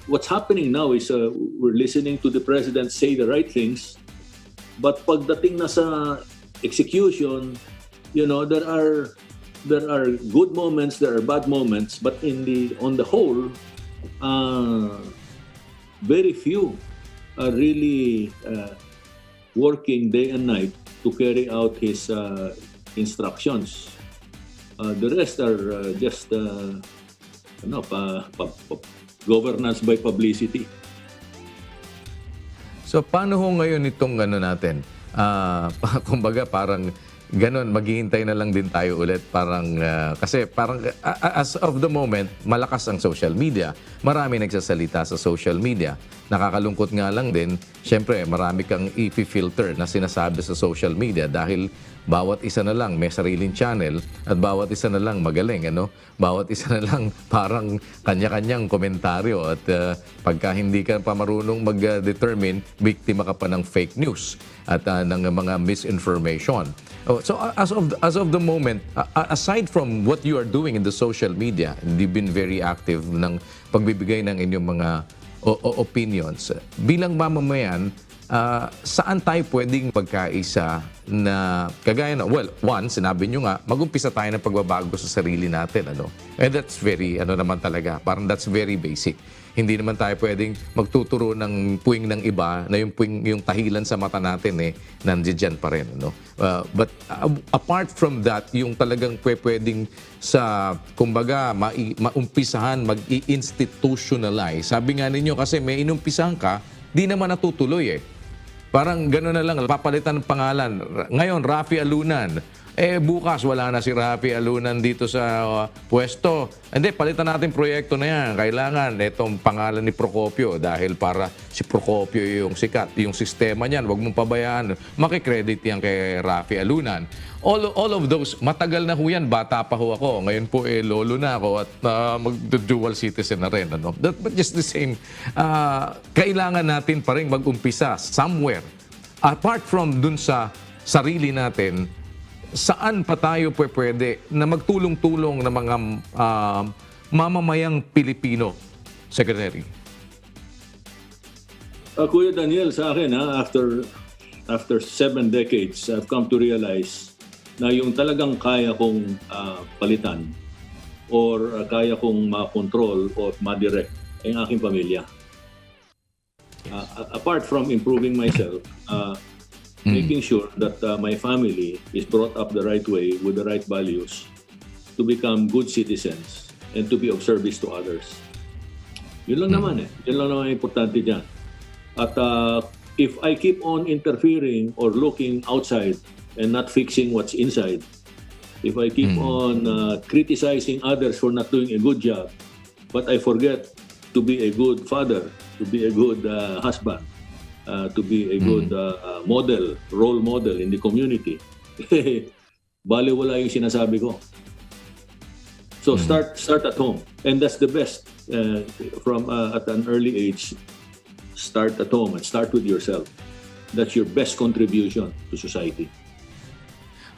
What's happening now is we're listening to the president say the right things, but pagdating na sa execution, there are good moments, there are bad moments, but on the whole, very few are really working day and night to carry out his instructions. The rest are just governance by publicity. So paano ho ngayon itong natin? Kumbaga parang ganon, maghihintay na lang din tayo ulit. Kasi as of the moment, malakas ang social media. Marami nagsasalita sa social media. Nakakalungkot nga lang din, syempre marami kang i-filter na sinasabi sa social media dahil bawat isa na lang may sariling channel at bawat isa na lang magaling. Bawat isa na lang parang kanya-kanyang komentaryo at pagka hindi ka pa marunong mag-determine, biktima ka pa ng fake news at ng mga misinformation. So as of the moment, aside from what you are doing in the social media, you've been very active ng pagbibigay ng inyong mga opinions. Bilang mamamayan, saan tayo pwedeng pagkaisa na kagaya na, well, one, sinabi nyo nga, mag-umpisa tayo ng pagbabago sa sarili natin. And that's very, naman talaga, parang that's very basic. Hindi naman tayo pwedeng magtuturo ng puwing ng iba na yung tahilan sa mata natin nandiyan pa rin. But apart from that, yung talagang pwedeng sa, kumbaga, maumpisahan, mag-i-institutionalize. Sabi nga ninyo, kasi may inumpisahan ka, di naman natutuloy Parang gano'n na lang, papalitan ng pangalan. Ngayon, Rafi Alunan. bukas wala na si Rafi Alunan dito sa pwesto. Hindi, palitan natin proyekto na yan. Kailangan itong pangalan ni Procopio dahil para si Procopio yung sikat, yung sistema niyan. Huwag mong pabayaan. Makikredit yan kay Rafi Alunan. All of those, matagal na ho yan, bata pa ho ako. Ngayon po lolo na ako at mag-dual citizen na rin. Ano? But just the same, kailangan natin pa rin mag-umpisa somewhere. Apart from dun sa sarili natin, saan pa tayo pwede na magtulong-tulong ng mga mamamayang Pilipino, Secretary? Kuya Daniel, sa akin, after 7 decades, I've come to realize na yung talagang kaya kong palitan or kaya kong makontrol o madirect ay ang aking pamilya. Apart from improving myself, making sure that my family is brought up the right way with the right values to become good citizens and to be of service to others. Yun lang naman Yun lang naman importante dyan. At if I keep on interfering or looking outside and not fixing what's inside, if I keep on criticizing others for not doing a good job, but I forget to be a good father, to be a good husband, to be a good role model in the community, baliwala yung sinasabi ko. So start at home, and that's the best from at an early age. Start at home and start with yourself. That's your best contribution to society.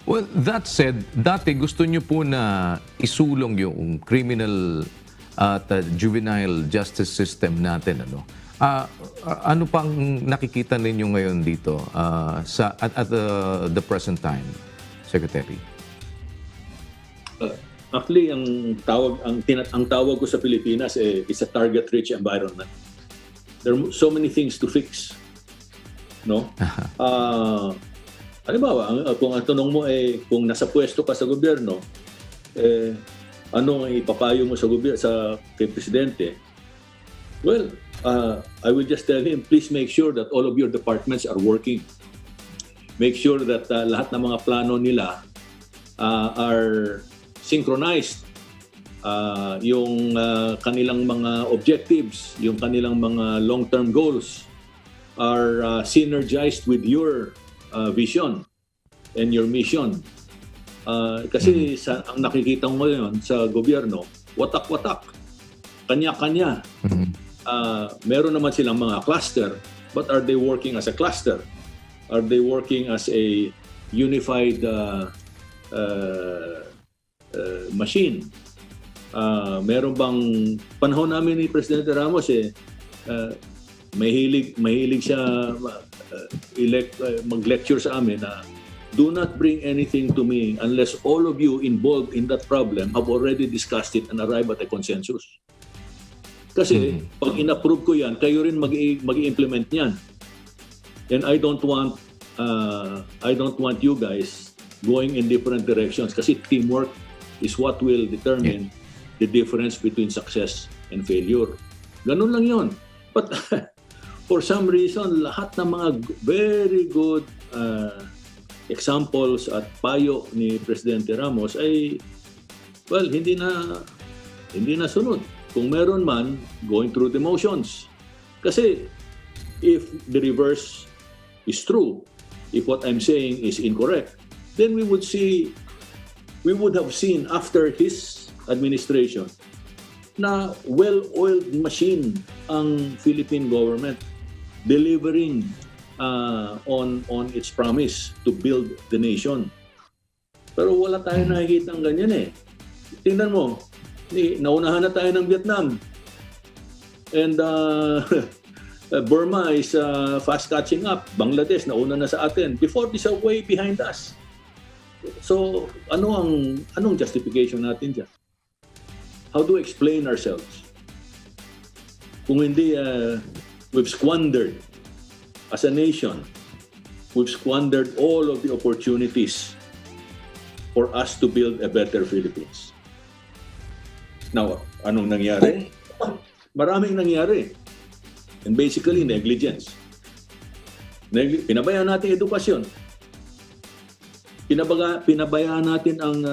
Well, that said, dati gusto nyo po na isulong yung criminal at juvenile justice system natin. Ano pang nakikita ninyo ngayon dito at the present time, Secretary? Actually, ang tawag ko sa Pilipinas is a target-rich environment. There are so many things to fix. No? Halimbawa, kung ang tanong mo kung nasa pwesto ka sa gobyerno, ano ang ipapayo mo kay Presidente? Well, I will just tell him, please make sure that all of your departments are working. Make sure that lahat ng mga plano nila are synchronized. Yung kanilang mga objectives, yung kanilang mga long-term goals are synergized with your vision and your mission. Kasi ang nakikita mo ngayon sa gobyerno, watak-watak, kanya-kanya. Meron naman silang mga cluster, but are they working as a cluster? Are they working as a unified machine? Meron bang panahon namin ni Presidente Ramos mahilig siya mag-lecture sa amin na do not bring anything to me unless all of you involved in that problem have already discussed it and arrived at a consensus. Kasi pag in-approve ko yan, kayo rin mag-i-implement niyan. And I don't want you guys going in different directions kasi teamwork is what will determine the difference between success and failure. Ganun lang yon. But for some reason, lahat ng mga very good examples at payo ni Presidente Ramos ay, well, hindi na sunod. Kung meron man, going through the motions. Kasi if the reverse is true, if what I'm saying is incorrect, then we would have seen after his administration na well-oiled machine ang Philippine government delivering on its promise to build the nation. Pero wala tayong nakikita ng ganyan Tingnan mo, naunahan na tayo ng Vietnam. And Burma is fast catching up. Bangladesh, nauna na sa atin. Before this, way behind us. So, anong justification natin dyan? How do we explain ourselves? Kung hindi, we've squandered as a nation. We've squandered all of the opportunities for us to build a better Philippines. Now, anong nangyari? Maraming nangyari. And basically, negligence. Pinabayaan natin edukasyon. pinabayaan natin ang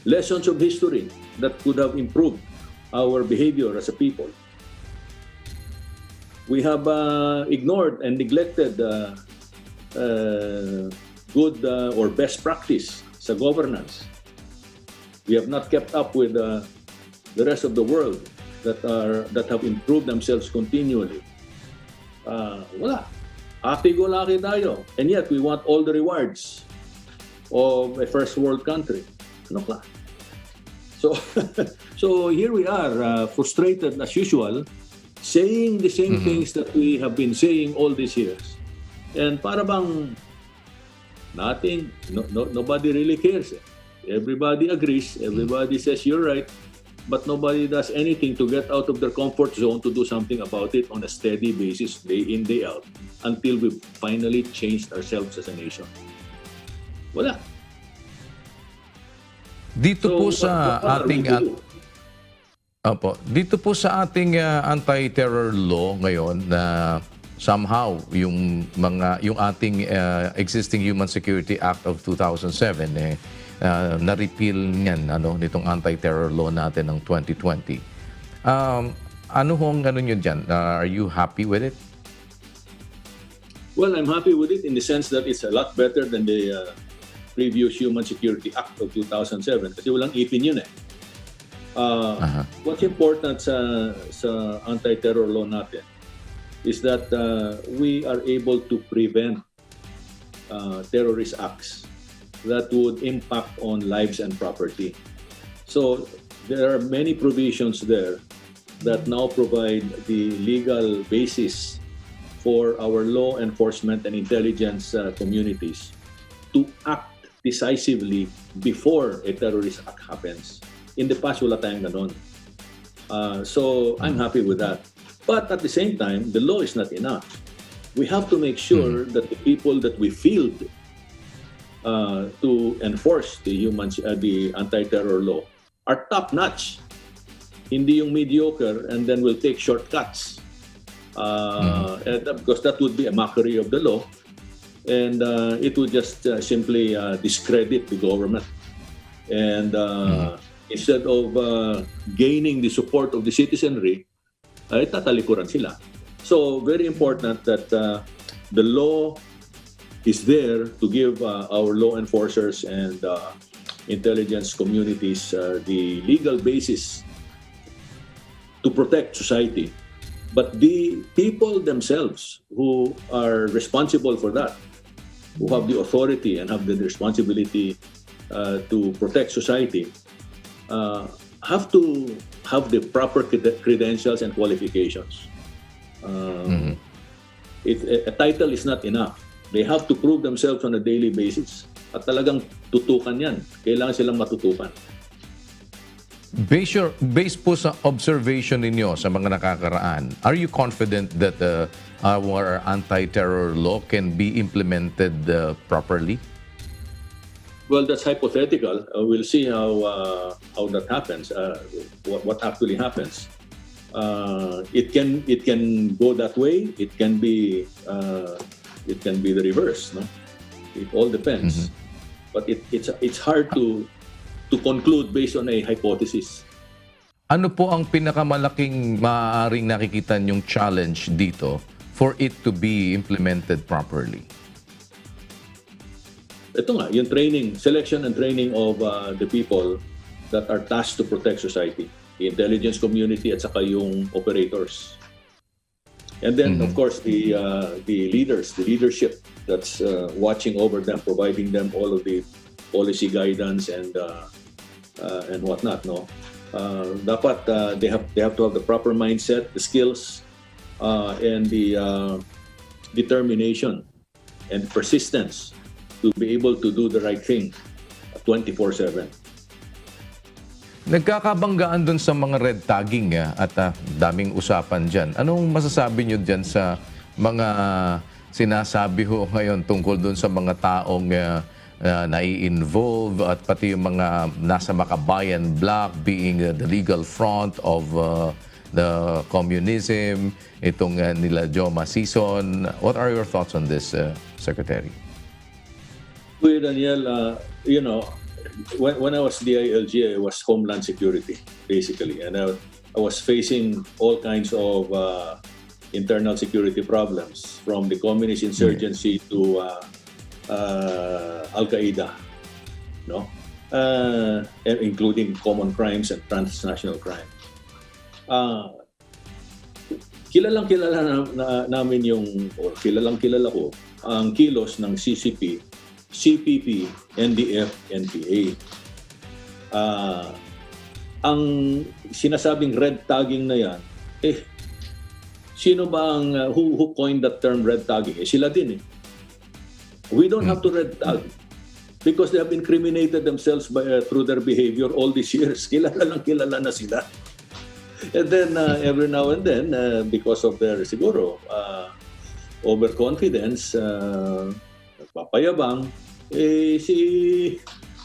lessons of history that could have improved our behavior as a people. We have ignored and neglected good or best practice sa governance. We have not kept up with the rest of the world that have improved themselves continually. Wala. Happy-go-lucky tayo. And yet, we want all the rewards of a first world country. Ano ka? So, so here we are, frustrated as usual, saying the same things that we have been saying all these years. And para bang nobody really cares. Everybody agrees, everybody says you're right, but nobody does anything to get out of their comfort zone to do something about it on a steady basis, day in, day out, until we finally changed ourselves as a nation. Wala. Dito po So, sa what are we ating to do? dito po sa ating anti-terror law ngayon na somehow yung ating existing Human Security Act of 2007 na-repeal niyan nitong anti-terror law natin ng 2020. Ano nyo dyan? Are you happy with it? Well, I'm happy with it in the sense that it's a lot better than the previous Human Security Act of 2007 kasi walang ipin yun eh. What's important sa anti-terror law natin is that we are able to prevent terrorist acts that would impact on lives and property. So there are many provisions there that now provide the legal basis for our law enforcement and intelligence communities to act decisively before a terrorist act happens. In the past, wala tayong ganon. So I'm happy with that. But at the same time, the law is not enough. We have to make sure that the people that we field to enforce the anti-terror law are top-notch. Hindi yung mediocre and then we'll take shortcuts. And because that would be a mockery of the law and it would just simply discredit the government. And instead of gaining the support of the citizenry, ay tatalikuran sila. So very important that the law is there to give our law enforcers and intelligence communities the legal basis to protect society. But the people themselves who are responsible for that, who have the authority and have the responsibility to protect society, have to have the proper credentials and qualifications. A title is not enough. They have to prove themselves on a daily basis. At talagang tutukan yan. Kailangan silang matutukan. Based po sa observation ninyo sa mga nakakaraan, are you confident that our anti-terror law can be implemented properly? Well, that's hypothetical. We'll see how that happens. What actually happens? It can go that way. It can be the reverse. No, it all depends. But it's hard to conclude based on a hypothesis. Ano po ang pinakamalaking maaaring nakikita yung challenge dito for it to be implemented properly? Ito nga, yung selection and training of the people that are tasked to protect society, the intelligence community at saka yung operators. And then, of course, the leadership that's watching over them, providing them all of the policy guidance and whatnot. No, dapat they have to have the proper mindset, the skills, and the determination and persistence to be able to do the right thing 24/7. Nagkakabanggaan dun sa mga red tagging at daming usapan dyan. Anong masasabi nyo dyan sa mga sinasabi ho ngayon tungkol dun sa mga taong nai-involve at pati yung mga nasa Makabayan block being the legal front of the communism, itong nila Joma Season. What are your thoughts on this, Secretary? Kuya Daniel, when I was DILG, I was Homeland Security, basically. And I was facing all kinds of internal security problems, from the communist insurgency to Al-Qaeda, no? Including common crimes and transnational crime. Kilalang namin kilalang-kilala ko ang kilos ng CCP, CPP, NDF, NPA. Ang sinasabing red tagging na yan, sino ba ang who coined that term red tagging? Sila din eh. We don't have to red tag because they have incriminated themselves through their behavior all these years. Kilala na sila. And then every now and then, because of their siguro overconfidence, papayabang, si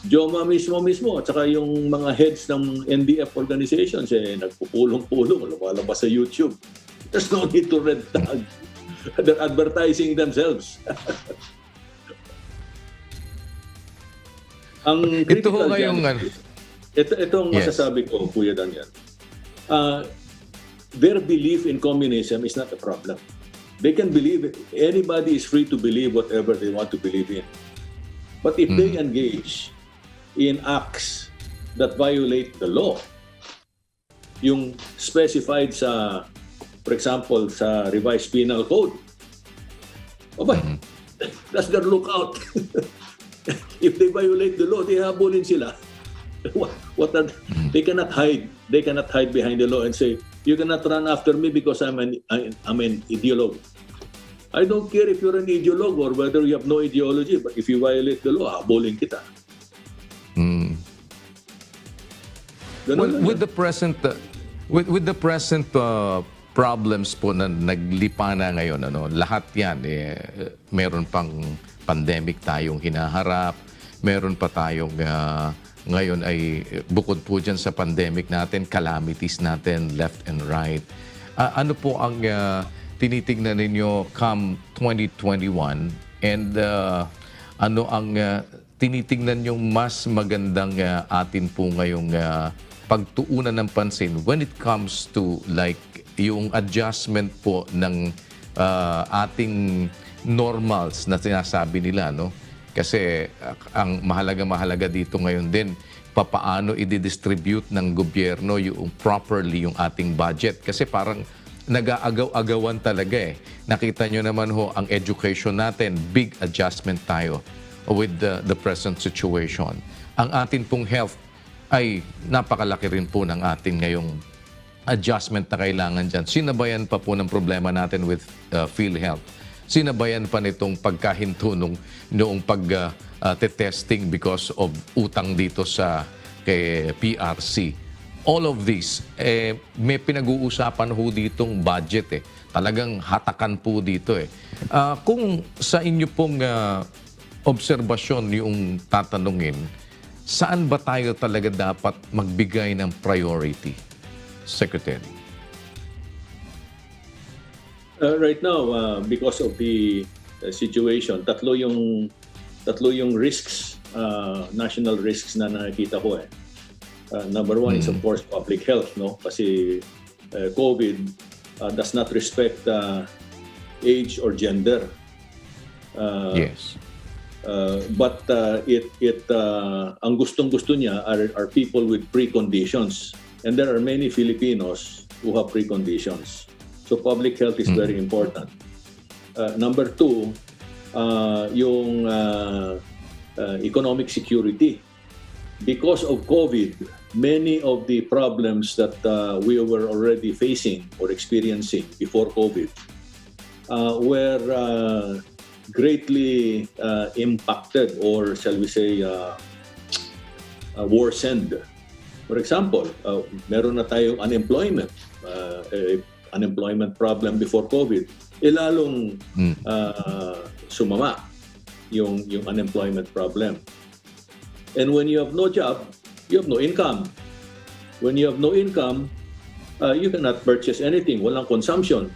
Joma mismo at saka yung mga heads ng NDF organizations nagpupulong-pulong, lumalabas sa YouTube. There's no need to red tag. They're advertising themselves. Ang critical itong masasabi ko, Kuya Daniel. Their belief in communism is not a problem. They can believe it. Anybody is free to believe whatever they want to believe in. But if they engage in acts that violate the law, yung specified sa, for example, sa revised penal code, that's their lookout. If they violate the law, they habulin sila. They cannot hide. They cannot hide behind the law and say, you cannot run after me because I'm an ideologue. I don't care if you're an ideologue or whether you have no ideology, but if you violate the law, habulin kita. With the present problems po na naglipa na ngayon, lahat yan, meron pang pandemic tayong hinaharap, meron pa tayong ngayon ay bukod po dyan sa pandemic natin, calamities natin left and right. Ano po ang tinitignan ninyo come 2021 and ano ang tinitignan yung mas magandang atin po ngayong pagtuunan ng pansin when it comes to like yung adjustment po ng ating normals na sinasabi nila, no? Kasi ang mahalaga dito ngayon din, papaano i-distribute ng gobyerno yung properly yung ating budget. Kasi parang nag-aagaw-agawan talaga eh. Nakita nyo naman ho, ang education natin, big adjustment tayo with the present situation. Ang atin pong health ay napakalaki rin po ng atin ngayong adjustment na kailangan dyan. Sinabayan pa po ng problema natin with PhilHealth. Sinabayan pa nitong pagkahinto noong pag-testing because of utang dito sa kay PRC. All of this, may pinag-uusapan ho ditong budget eh. Talagang hatakan po dito eh. Kung sa inyo pong obserbasyon yung tatanungin, saan ba tayo talaga dapat magbigay ng priority, Secretary? Right now, because of the situation, tatlo yung risks, national risks na nakikita ko eh. Number one is of course public health, no? Kasi COVID does not respect age or gender. Yes. But ang gustong-gusto niya are people with preconditions, and there are many Filipinos who have preconditions. So public health is very important. Number two, yung economic security. Because of COVID, many of the problems that we were already facing or experiencing before COVID were greatly impacted, or shall we say worsened. For example, meron na tayong unemployment problem before COVID, lalong sumama yung unemployment problem. And when you have no job, you have no income. When you have no income, you cannot purchase anything. Walang consumption.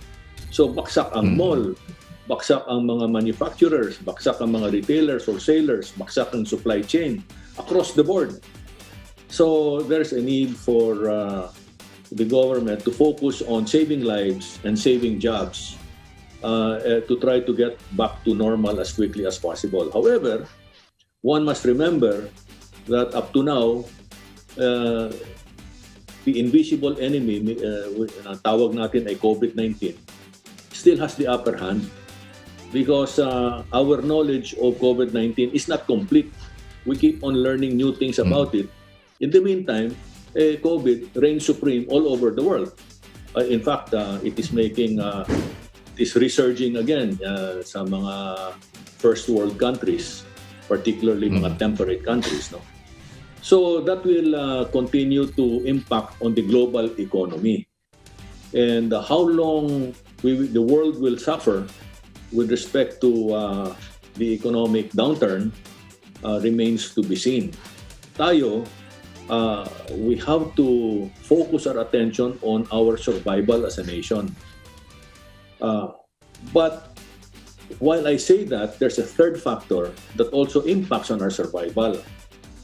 So baksak ang mall, baksak ang mga manufacturers, baksak ang mga retailers, wholesalers, baksak ang supply chain across the board. So there's a need for the government to focus on saving lives and saving jobs to try to get back to normal as quickly as possible. However, one must remember that up to now, the invisible enemy, tawag natin ay COVID-19, still has the upper hand because our knowledge of COVID-19 is not complete. We keep on learning new things about it. In the meantime, COVID reigns supreme all over the world. In fact, it is making is resurging again sa mga first world countries, particularly mga temperate countries. No? So that will continue to impact on the global economy. And how long the world will suffer with respect to the economic downturn remains to be seen. Tayo, we have to focus our attention on our survival as a nation. But while I say that, there's a third factor that also impacts on our survival.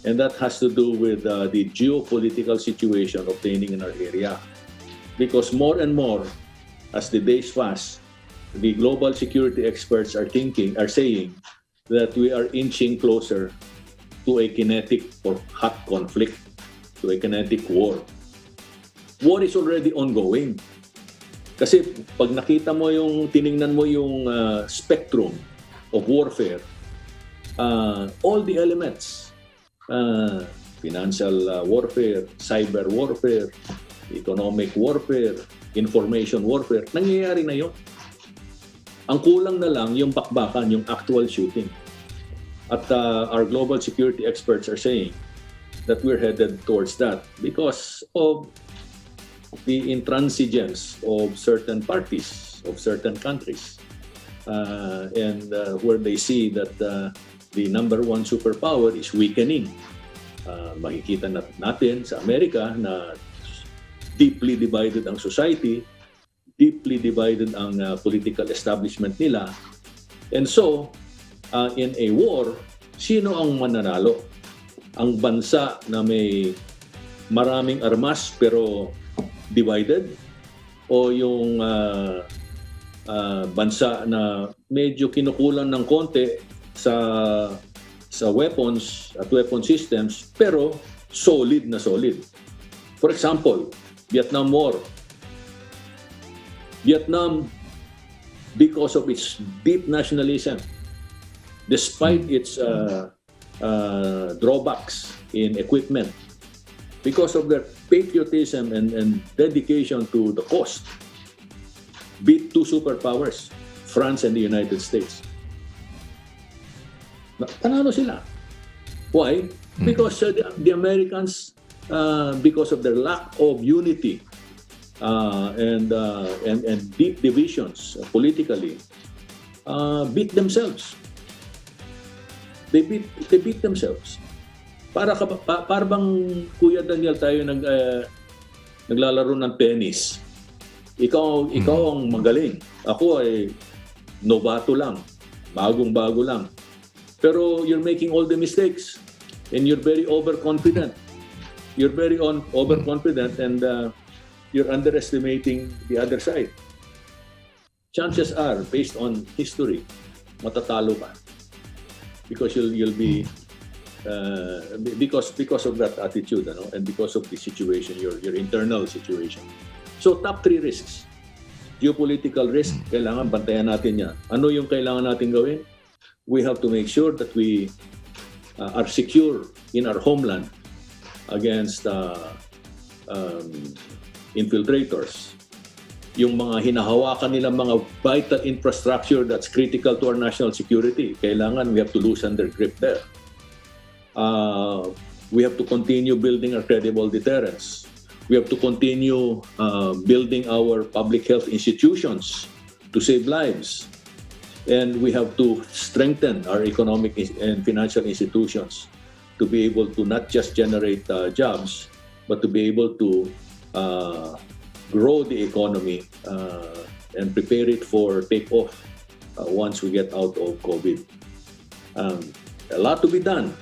And that has to do with the geopolitical situation obtaining in our area. Because more and more, as the days pass, the global security experts are saying that we are inching closer to a kinetic or hot conflict, to a kinetic war. War is already ongoing. Kasi pag nakita mo tiningnan mo yung spectrum of warfare, all the elements, financial warfare, cyber warfare, economic warfare, information warfare, nangyayari na yun. Ang kulang na lang yung bakbakan, yung actual shooting. At our global security experts are saying that we're headed towards that because of the intransigence of certain parties, of certain countries. And where they see that the number one superpower is weakening. Makikita natin sa Amerika na deeply divided ang society, deeply divided ang political establishment nila. And so, in a war, sino ang mananalo? Ang bansa na may maraming armas pero divided? O yung bansa na medyo kinukulan ng konti sa weapons at weapon systems pero solid na solid? For example, Vietnam War. Vietnam, because of its deep nationalism, despite its drawbacks in equipment, because of their patriotism and dedication to the cause, beat two superpowers, France and the United States. Panalo sila. Why? Because the Americans, because of their lack of unity and deep divisions politically, beat themselves. They beat themselves. Para bang Kuya Daniel tayo naglalaro ng tennis. Ikaw ang magaling. Ako ay novato lang. Bagong-bago lang. Pero you're making all the mistakes and you're very overconfident. You're very overconfident and you're underestimating the other side. Chances are, based on history, matatalo ka. Because you'll be because of that attitude, and because of the situation, your internal situation. So top 3 risks. Geopolitical risk, kailangan bantayan natin yan. Ano yung kailangan natin gawin? We have to make sure that we are secure in our homeland against infiltrators. Yung mga hinahawakan nilang mga vital infrastructure that's critical to our national security, kailangan we have to loosen their grip there. We have to continue building our credible deterrence. We have to continue building our public health institutions to save lives. And we have to strengthen our economic and financial institutions to be able to not just generate jobs, but to be able to grow the economy and prepare it for takeoff once we get out of COVID. A lot to be done,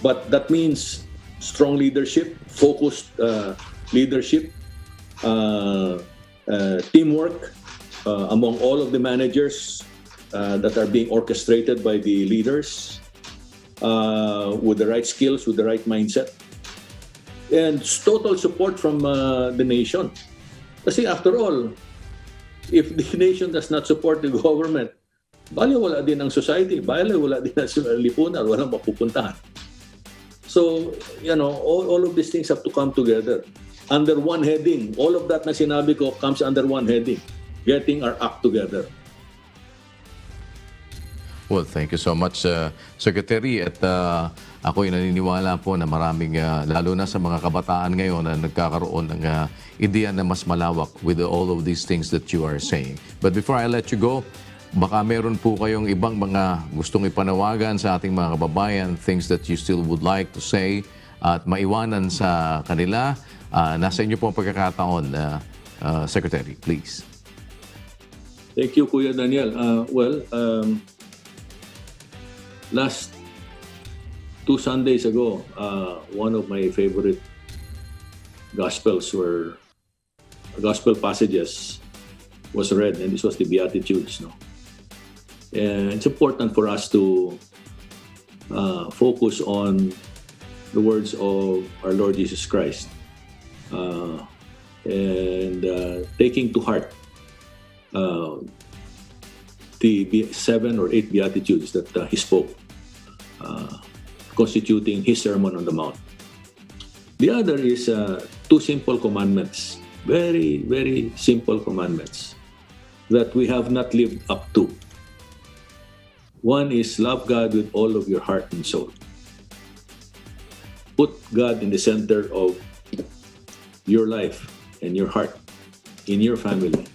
but that means strong leadership, focused leadership, teamwork among all of the managers that are being orchestrated by the leaders with the right skills, with the right mindset, and total support from the nation. Kasi after all, if the nation does not support the government, wala din ang society, wala din ang lipunan, walang mapupuntahan. So, all of these things have to come together under one heading. All of that na sinabi ko comes under one heading, getting our act together. Well, thank you so much, Secretary. At ako'y naniniwala po na maraming, lalo na sa mga kabataan ngayon na nagkakaroon ng ideya na mas malawak with all of these things that you are saying. But before I let you go, baka meron po kayong ibang mga gustong ipanawagan sa ating mga kababayan, things that you still would like to say at maiwanan sa kanila. Nasa inyo po ang pagkakataon, Secretary, please. Thank you, Kuya Daniel. Last 2 Sundays ago, one of my favorite gospel passages was read, and this was the Beatitudes. No? And it's important for us to focus on the words of our Lord Jesus Christ and taking to heart the 7 or 8 Beatitudes that he spoke, constituting his Sermon on the Mount. The other is 2 simple commandments, very, very simple commandments that we have not lived up to. One is love God with all of your heart and soul. Put God in the center of your life and your heart, in your family.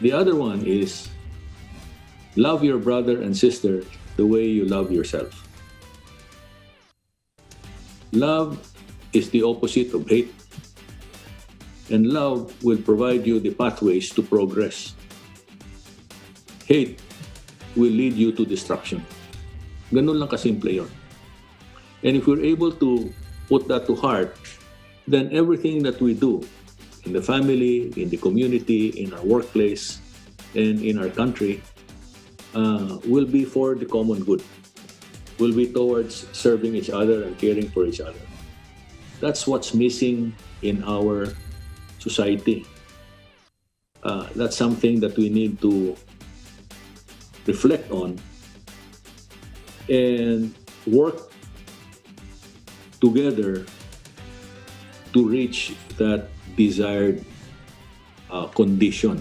The other one is love your brother and sister the way you love yourself. Love is the opposite of hate, and love will provide you the pathways to progress. Hate will lead you to destruction. Ganun lang kasimple yun. And if we're able to put that to heart, then everything that we do in the family, in the community, in our workplace, and in our country will be for the common good, will be towards serving each other and caring for each other. That's what's missing in our society. That's something that we need to reflect on and work together to reach that desired condition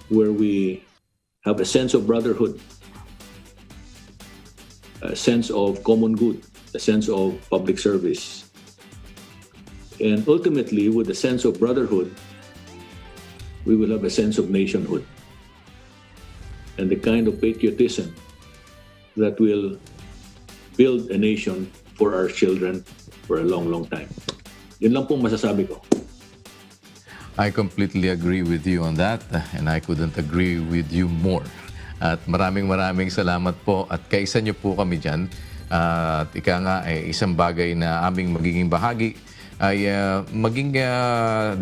where we have a sense of brotherhood, a sense of common good, a sense of public service. And ultimately, with a sense of brotherhood, we will have a sense of nationhood and the kind of patriotism that will build a nation for our children for a long, long time. Yun lang pong masasabi ko. I completely agree with you on that, and I couldn't agree with you more. At maraming salamat po at kaisa niyo po kami dyan. At ika nga, isang bagay na aming magiging bahagi ay maging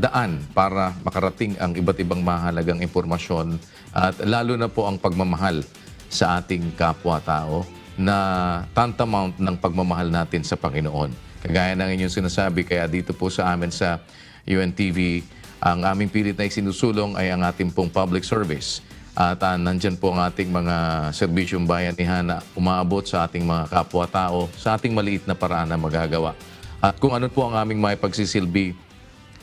daan para makarating ang iba't ibang mahalagang impormasyon at lalo na po ang pagmamahal sa ating kapwa-tao na tantamount ng pagmamahal natin sa Panginoon. Kagaya ng inyong sinasabi, kaya dito po sa amin sa UNTV, ang aming pilit na isinusulong ay ang ating pong public service. At nandyan po ang ating mga serbisyong bayanihan na umaabot sa ating mga kapwa-tao sa ating maliit na paraan na magagawa. At kung ano po ang aming may pagsisilbi,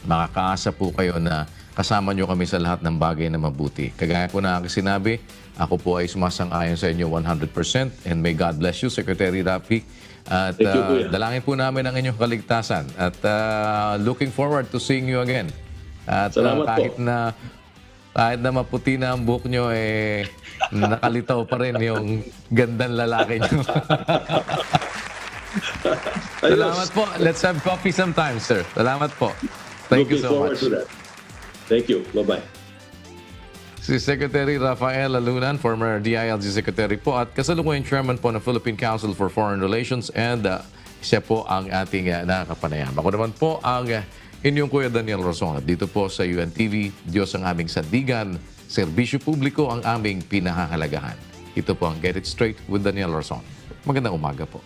makakaasa po kayo na kasama nyo kami sa lahat ng bagay na mabuti. Kagaya po na aking sinabi, ako po ay sumasang-ayon sa inyo 100% and may God bless you, Secretary Rafi. At dalangin po namin ang inyong kaligtasan. At looking forward to seeing you again. At kahit na maputi na ang buhok nyo, nakalitaw pa rin yung gandang lalaki nyo. Salamat po. Let's have coffee sometime, sir. Salamat po. Thank you so much. Looking forward to that. Thank you. Bye-bye. Si Secretary Rafael Alunan, former DILG Secretary po at kasalukuyang Chairman po ng Philippine Council for Foreign Relations and siya po ang ating nakapanayam. Ako naman po ang inyong Kuya Daniel Razon. Dito po sa UNTV, Diyos ang aming sandigan, serbisyo publiko ang aming pinahahalagahan. Ito po ang Get It Straight with Daniel Razon. Magandang umaga po.